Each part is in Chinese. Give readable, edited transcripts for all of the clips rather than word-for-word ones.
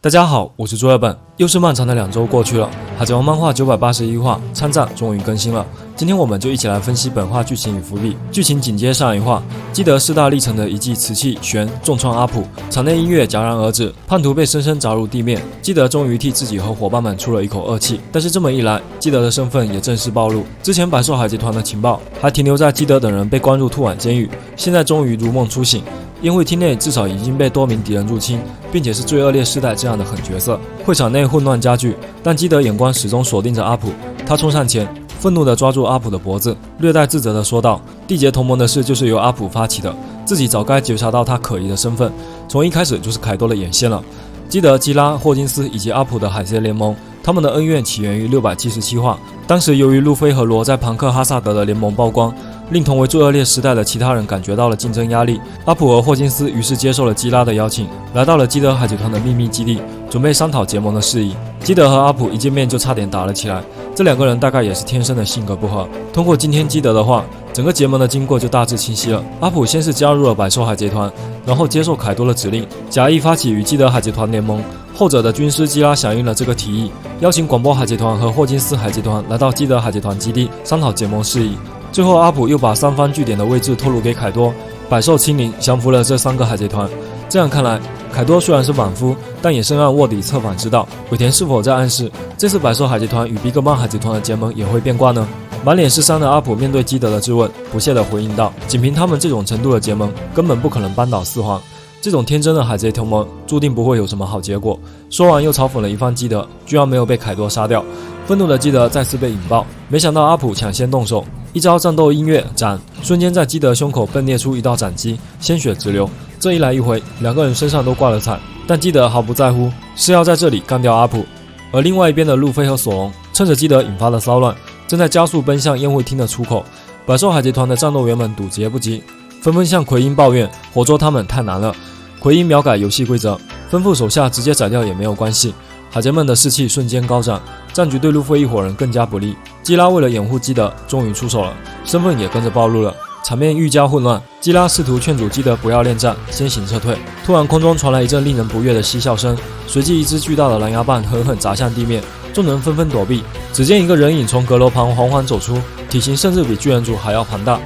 大家好，我是朱二本。又是漫长的2周过去了，海贼王漫画981话参战终于更新了。今天我们就一起来分析本话剧情与伏笔。剧情紧接上一话，基德4大历程的一记瓷器旋重创阿普，场内音乐戛然而止，叛徒被深深砸入地面。基德终于替自己和伙伴们出了一口恶气，但是这么一来，基德的身份也正式暴露。之前百兽海贼团的情报还停留在基德等人被关入兔丸监狱，现在终于如梦初醒。宴会厅内至少已经被多名敌人入侵，并且是最恶劣世代这样的狠角色。会场内混乱加剧，但基德眼光始终锁定着阿普。他冲上前，愤怒地抓住阿普的脖子，略带自责地说道：“缔结同盟的事就是由阿普发起的，自己早该觉察到他可疑的身份，从一开始就是凯多的眼线了。”基德、基拉、霍金斯以及阿普的海贼联盟，他们的恩怨起源于677话。当时由于路飞和罗在庞克哈萨德的联盟曝光，令同为最恶劣时代的其他人感觉到了竞争压力。阿普和霍金斯于是接受了基拉的邀请，来到了基德海贼团的秘密基地，准备商讨结盟的事宜。基德和阿普一见面就差点打了起来，这2个人大概也是天生的性格不合。通过今天基德的话，整个结盟的经过就大致清晰了。阿普先是加入了百兽海贼团，然后接受凯多的指令，假意发起与基德海贼团联盟。后者的军师基拉响应了这个提议，邀请广播海贼团和霍金斯海贼团来到基德海贼团基地商讨结盟事宜。最后阿普又把3方据点的位置透露给凯多，百兽亲临降服了这3个海贼团。这样看来，凯多虽然是莽夫，但也深谙卧底策反之道。尾田是否在暗示这次百兽海贼团与比格曼海贼团的结盟也会变卦呢？满脸是伤的阿普面对基德的质问，不屑地回应道：“仅凭他们这种程度的结盟，根本不可能扳倒4皇。这种天真的海贼同盟，注定不会有什么好结果。”说完又嘲讽了一番基德，居然没有被凯多杀掉。愤怒的基德再次被引爆，没想到阿普抢先动手，一招战斗音乐斩，瞬间在基德胸口迸裂出一道斩击，鲜血直流。这一来一回，2个人身上都挂了彩，但基德毫不在乎，是要在这里干掉阿普。而另外一边的路飞和索隆趁着基德引发的骚乱，正在加速奔向宴会厅的出口。百兽海贼团的战斗员们堵截不及，纷纷向奎因抱怨活捉他们太难了。奎因秒改游戏规则，吩咐手下直接宰掉也没有关系。海贼们的士气瞬间高涨，战局对路飞一伙人更加不利。基拉为了掩护基德，终于出手了，身份也跟着暴露了，场面愈加混乱。基拉试图劝阻基德不要恋战，先行撤退。突然空中传来一阵令人不悦的嬉笑声，随即一只巨大的蓝牙棒狠狠砸向地面，众人纷纷躲避。只见一个人影从阁楼旁缓缓走出，体型甚至比巨人族还要庞大，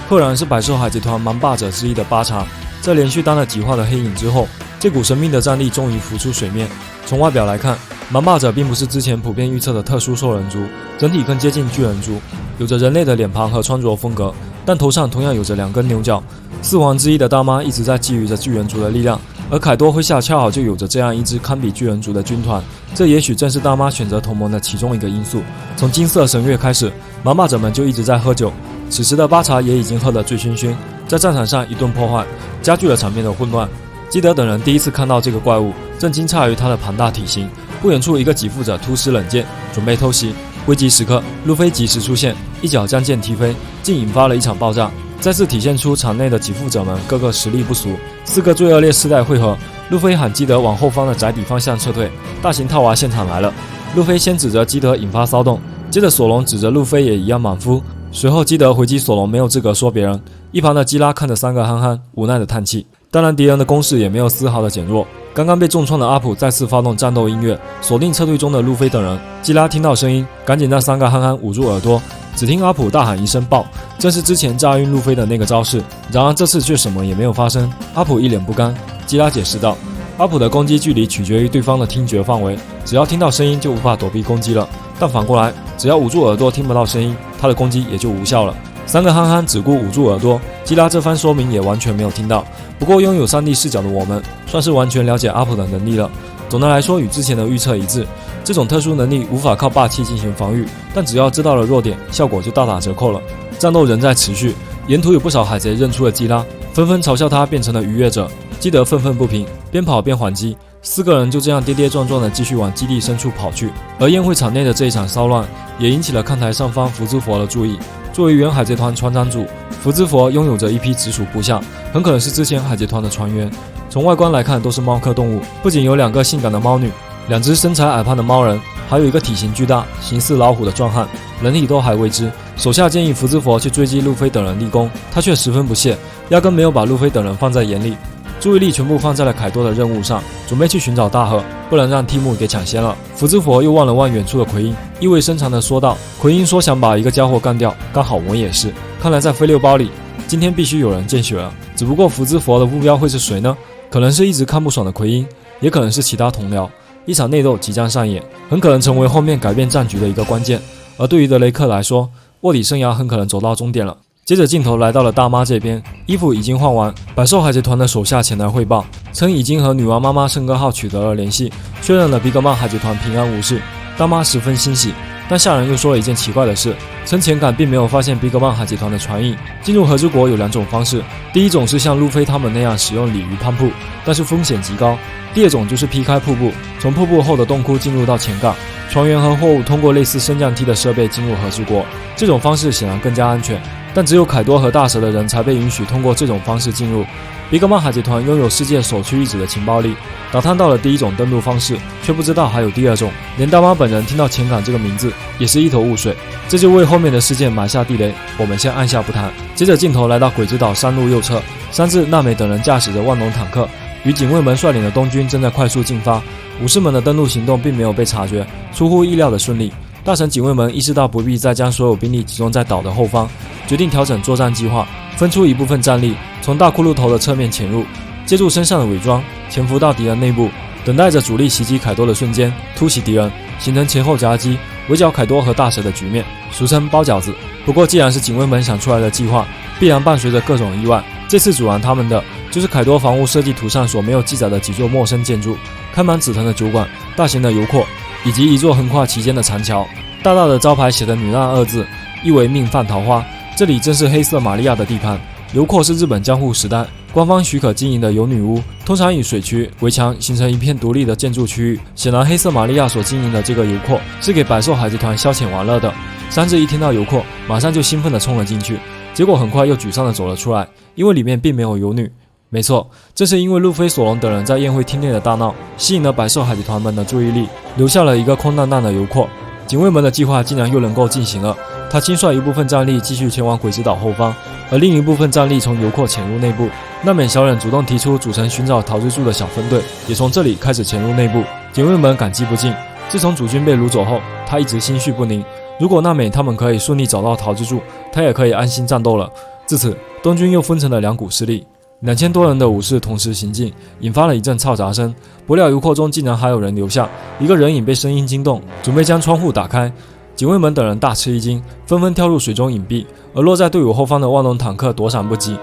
赫然是百兽海贼团蛮霸者之一的巴查。在连续当了几话的黑影之后，这股神秘的战力终于浮出水面。从外表来看，蛮霸者并不是之前普遍预测的特殊兽人族，整体更接近巨人族，有着人类的脸庞和穿着风格，但头上同样有着2根牛角。4皇之一的大妈一直在觊觎着巨人族的力量，而凯多麾下恰好就有着这样一支堪比巨人族的军团，这也许正是大妈选择同盟的其中一个因素。从金色神月开始，蛮霸者们就一直在喝酒，此时的巴查也已经喝得醉醺醺，在战场上一顿破坏，加剧了场面的混乱。基德等人第一次看到这个怪物，正惊诧于他的庞大体型。不远处一个给付者突施冷箭，准备偷袭。危急时刻，路飞及时出现，一脚将剑踢飞，竟引发了一场爆炸，再次体现出场内的给付者们个个实力不俗。4个最恶劣世代汇合，路飞喊基德往后方的宅邸方向撤退。大型套娃现场来了，路飞先指责基德引发骚动，接着索隆指责路飞也一样莽夫，随后基德回击索隆没有资格说别人。一旁的基拉看着3个憨憨，无奈的叹气。当然敌人的攻势也没有丝毫的减弱，刚刚被重创的阿普再次发动战斗音乐，锁定撤退中的路飞等人。基拉听到声音，赶紧让3个憨憨捂住耳朵，只听阿普大喊一声爆，正是之前炸晕路飞的那个招式。然而这次却什么也没有发生。阿普一脸不甘，基拉解释道：“阿普的攻击距离取决于对方的听觉范围，只要听到声音就无法躲避攻击了，但反过来，只要捂住耳朵听不到声音，他的攻击也就无效了。”3个憨憨只顾捂住耳朵，基拉这番说明也完全没有听到。不过拥有3D 视角的我们，算是完全了解阿普的能力了。总的来说，与之前的预测一致，这种特殊能力无法靠霸气进行防御，但只要知道了弱点，效果就大打折扣了。战斗仍在持续，沿途有不少海贼认出了基拉，纷纷嘲笑他变成了逾越者。基德愤愤不平，边跑边还击，4个人就这样跌跌撞撞地继续往基地深处跑去。而宴会场内的这一场骚乱，也引起了看台上方福之佛的注意。作为原海贼团船长组，福之佛拥有着一批直属部下，很可能是之前海贼团的船员。从外观来看都是猫科动物，不仅有2个性感的猫女，2只身材矮胖的猫人，还有一个体型巨大形似老虎的壮汉，人体都还未知。手下建议福之佛去追击路飞等人立功，他却十分不屑，压根没有把路飞等人放在眼里。注意力全部放在了凯多的任务上，准备去寻找大河，不能让蒂姆给抢先了。福兹佛又望了望远处的奎因，意味深长地说道：“奎因说想把一个家伙干掉，刚好我也是。看来在飞六包里，今天必须有人见血了。只不过福兹佛的目标会是谁呢？可能是一直看不爽的奎因，也可能是其他同僚。一场内斗即将上演，很可能成为后面改变战局的一个关键。而对于德雷克来说，卧底生涯很可能走到终点了。”接着镜头来到了大妈这边，衣服已经换完，百兽海贼团的手下前来汇报，称已经和女王妈妈圣歌号取得了联系，确认了比格曼海贼团平安无事。大妈十分欣喜，但下人又说了一件奇怪的事，称前感并没有发现比格曼海贼团的船影。进入和之国有两种方式，第一种是像路飞他们那样使用鲤鱼攀瀑，但是风险极高；第二种就是劈开瀑布，从瀑布后的洞窟进入到前港，船员和货物通过类似升降梯的设备进入和之国。这种方式显然更加安全，但只有凯多和大蛇的人才被允许通过这种方式进入。比格曼海贼团拥有世界首屈一指的情报力，打探到了第一种登陆方式，却不知道还有第二种。连大妈本人听到前港这个名字也是一头雾水，这就为后面的事件埋下地雷。我们先按下不谈。接着镜头来到鬼之岛山路右侧，山治、娜美等人驾驶着万龙坦克，与警卫们率领的东军正在快速进发。武士们的登陆行动并没有被察觉，出乎意料的顺利。大神警卫们意识到不必再将所有兵力集中在岛的后方，决定调整作战计划，分出一部分战力从大骷髅头的侧面潜入，借助身上的伪装潜伏到敌人内部，等待着主力袭击凯多的瞬间突袭敌人，形成前后夹击，围剿凯多和大蛇的局面，俗称包饺子。不过既然是警卫们想出来的计划，必然伴随着各种意外。这次阻拦他们的就是凯多防务设计图上所没有记载的几座陌生建筑，开满紫藤的酒馆、大型的油库，以及一座横跨其间的长桥。大大的招牌写的女难二字，意为命犯桃花。这里正是黑色玛利亚的地盘。油库是日本江户时代官方许可经营的油女屋，通常以水渠围墙形成一片独立的建筑区域。显然黑色玛利亚所经营的这个油库是给百兽海贼团消遣玩乐的。山治一听到油库，马上就兴奋地冲了进去，结果很快又沮丧地走了出来，因为里面并没有油女。没错，正是因为路飞、索隆等人在宴会厅内的大闹，吸引了百兽海贼团们的注意力，留下了一个空荡荡的油库。警卫们的计划竟然又能够进行了。他亲率一部分战力继续前往鬼之岛后方，而另一部分战力从油库潜入内部。娜美小忍主动提出组成寻找桃之助的小分队，也从这里开始潜入内部。警卫们感激不尽。自从主君被掳走后，他一直心绪不宁。如果娜美他们可以顺利找到桃之助，他也可以安心战斗了。自此，东军又分成了两股势力。2000多人的武士同时行进，引发了一阵嘈杂声。不料油库中竟然还有人留下，一个人影被声音惊动，准备将窗户打开。警卫们等人大吃一惊，纷纷跳入水中隐蔽，而落在队伍后方的万龙坦克躲闪不及，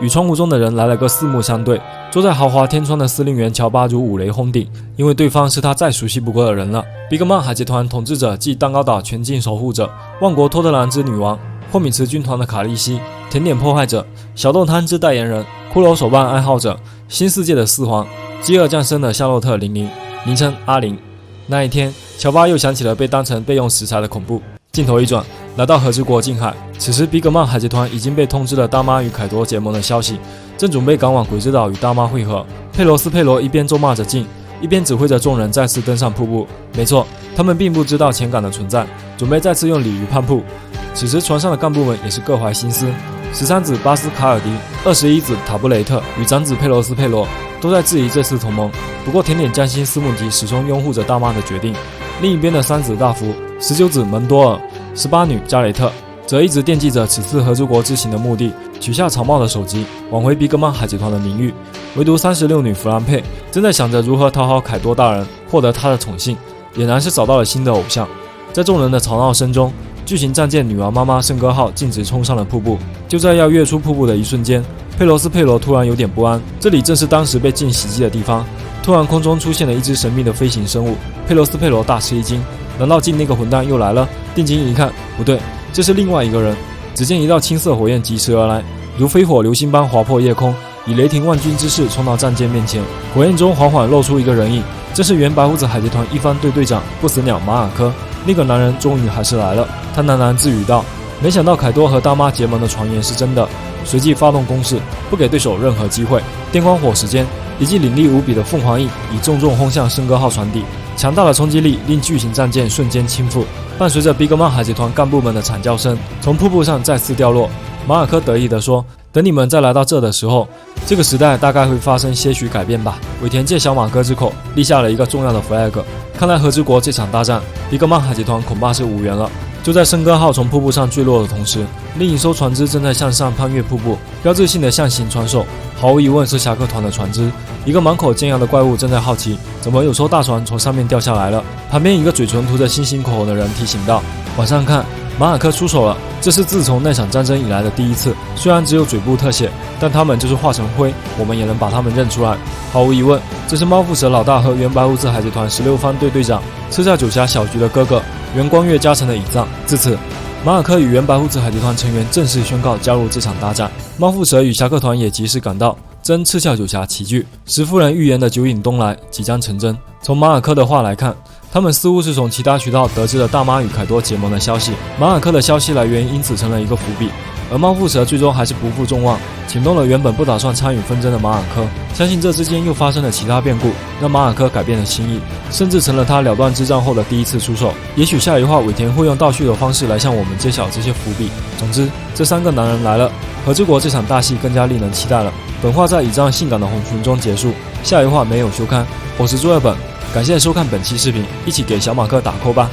与窗户中的人来了个四目相对。坐在豪华天窗的司令员乔巴如五雷轰顶，因为对方是他再熟悉不过的人了。比格曼海贼团统治者即蛋糕岛全境守护者，万国托特兰之女王，霍米茨军团的卡利西，甜点破坏者，小豆摊之代言人，骷髅手办爱好者，新世界的四皇，饥饿降生的夏洛特00，名称阿玲。那一天，乔巴又想起了被当成备用食材的恐怖。镜头一转，来到和之国近海。此时，比格曼海贼团已经被通知了大妈与凯多结盟的消息，正准备赶往鬼之岛与大妈会合。佩罗斯佩罗一边咒骂着镜，一边指挥着众人再次登上瀑布。没错，他们并不知道前港的存在，准备再次用鲤鱼攀瀑。此时，船上的干部们也是各怀心思。13子巴斯卡尔迪、21子塔布雷特与长子佩罗斯佩罗都在质疑这次同盟。不过，甜点匠心斯穆吉始终拥护着大妈的决定。另一边的3子大福、19子门多尔、18女加雷特则一直惦记着此次和之国之行的目的，取下草帽的首级，挽回比格曼海贼团的名誉。唯独36女弗兰佩正在想着如何讨好凯多大人，获得他的宠幸，俨然是找到了新的偶像。在众人的吵闹声中，巨型战舰女王妈妈圣歌号径直冲上了瀑布。就在要跃出瀑布的一瞬间，佩罗斯佩罗突然有点不安，这里正是当时被镜袭击的地方。突然空中出现了一只神秘的飞行生物，佩罗斯佩罗大吃一惊，难道镜那个混蛋又来了？定睛一看，不对，这是另外一个人。只见一道青色火焰疾驰而来，如飞火流星般划破夜空，以雷霆万钧之势冲到战舰面前。火焰中缓缓露出一个人影，这是原白胡子海贼团一番队队长不死鸟马尔科。那个男人终于还是来了，他喃喃自语道：没想到凯多和大妈结盟的传言是真的。随即发动攻势，不给对手任何机会。电光火石间，一记凌厉无比的凤凰翼已重重轰向圣歌号船底，强大的冲击力令巨型战舰瞬间倾覆。伴随着比格曼海贼团干部们的惨叫声，从瀑布上再次掉落。马尔科得意地说：等你们再来到这的时候，这个时代大概会发生些许改变吧。尾田借小马哥之口立下了一个重要的 flag， 看来和之国这场大战，一个曼海集团恐怕是无缘了。就在笙歌号从瀑布上坠落的同时，另一艘船只正在向上攀越瀑布，标志性的象形传送，毫无疑问是侠客团的船只。一个满口尖牙的怪物正在好奇，怎么有艘大船从上面掉下来了。旁边一个嘴唇涂着星星口红的人提醒道：“往上看，马尔科出手了，这是自从那场战争以来的第一次。虽然只有嘴部特写，但他们就是化成灰，我们也能把他们认出来。毫无疑问，这是猫腹蛇老大和原白胡子海贼团16番队队长赤鞘九侠小菊的哥哥原光月加成的倚仗。至此，马尔科与原白胡子海贼团成员正式宣告加入这场大战。猫腹蛇与侠客团也及时赶到，真赤鞘九侠齐聚。石夫人预言的九引东来即将成真。从马尔科的话来看，他们似乎是从其他渠道得知了大妈与凯多结盟的消息，马尔科的消息来源因此成了一个伏笔。而猫腹蛇最终还是不负众望，请动了原本不打算参与纷争的马尔科。相信这之间又发生了其他变故，让马尔科改变了心意，甚至成了他了断之战后的第一次出手。也许下一话尾田会用倒叙的方式来向我们揭晓这些伏笔。总之，这3个男人来了，和之国这场大戏更加令人期待了。本话在倚仗性感的红裙中结束，下一话没有休刊。我是朱二本，感谢收看本期视频，一起给小马哥打 call 吧。